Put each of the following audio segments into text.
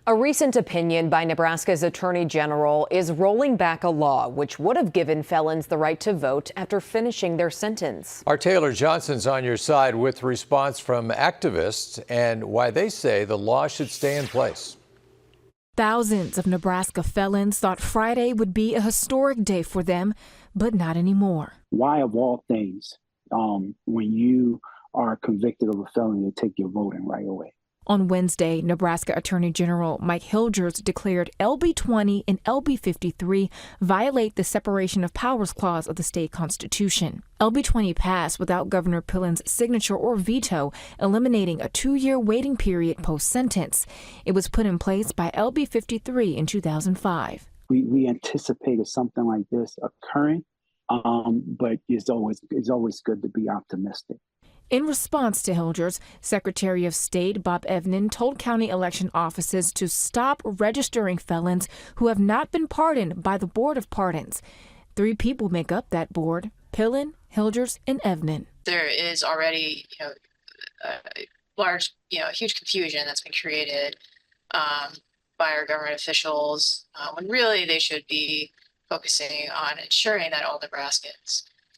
A recent opinion by Nebraska's Attorney General is rolling back a law which would have given felons the right to vote after finishing their sentence. Our Taylor Johnson's on your side with response from activists and why they say the law should stay in place. Thousands of Nebraska felons thought Friday would be a historic day for them, but not anymore. Why, of all things, when you are convicted of a felony, to take your voting right away? On Wednesday, Nebraska Attorney General Mike Hilgers declared LB 20 and LB 53 violate the separation of powers clause of the state constitution. LB 20 passed without Governor Pillen's signature or veto, eliminating a 2-year waiting period post-sentence. It was put in place by LB 53 in 2005. We anticipated something like this occurring, but it's always good to be optimistic. In response to Hilgers, Secretary of State Bob Evnen told county election offices to stop registering felons who have not been pardoned by the Board of Pardons. 3 people make up that board: Pillen, Hilgers, and Evnen. There is already, huge confusion that's been created by our government officials when really they should be focusing on ensuring that all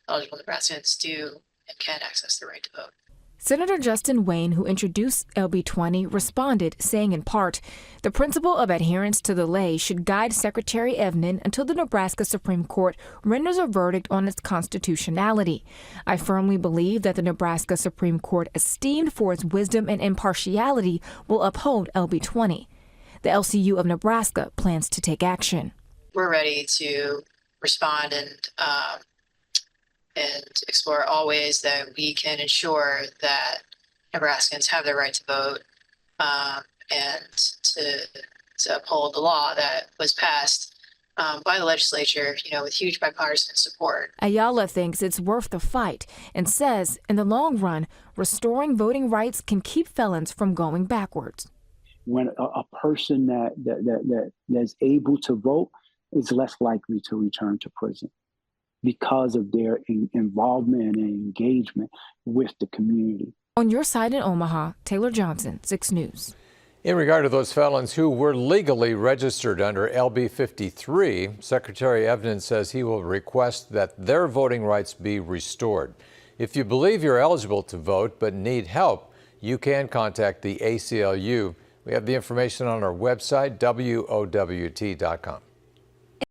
eligible Nebraskans do and can access the right to vote. Senator Justin Wayne, who introduced LB 20, responded, saying in part, the principle of adherence to the lay should guide Secretary Evnen until the Nebraska Supreme Court renders a verdict on its constitutionality. I firmly believe that the Nebraska Supreme Court, esteemed for its wisdom and impartiality, will uphold LB 20. The LCU of Nebraska plans to take action. We're ready to respond and explore all ways that we can ensure that Nebraskans have the right to vote and to uphold the law that was passed by the legislature, with huge bipartisan support. Ayala thinks it's worth the fight and says, in the long run, restoring voting rights can keep felons from going backwards. When a person that's able to vote is less likely to return to prison, because of their involvement and engagement with the community. On your side in Omaha, Taylor Johnson, 6 News. In regard to those felons who were legally registered under LB 53, Secretary Evnen says he will request that their voting rights be restored. If you believe you're eligible to vote but need help, you can contact the ACLU. We have the information on our website, WOWT.com.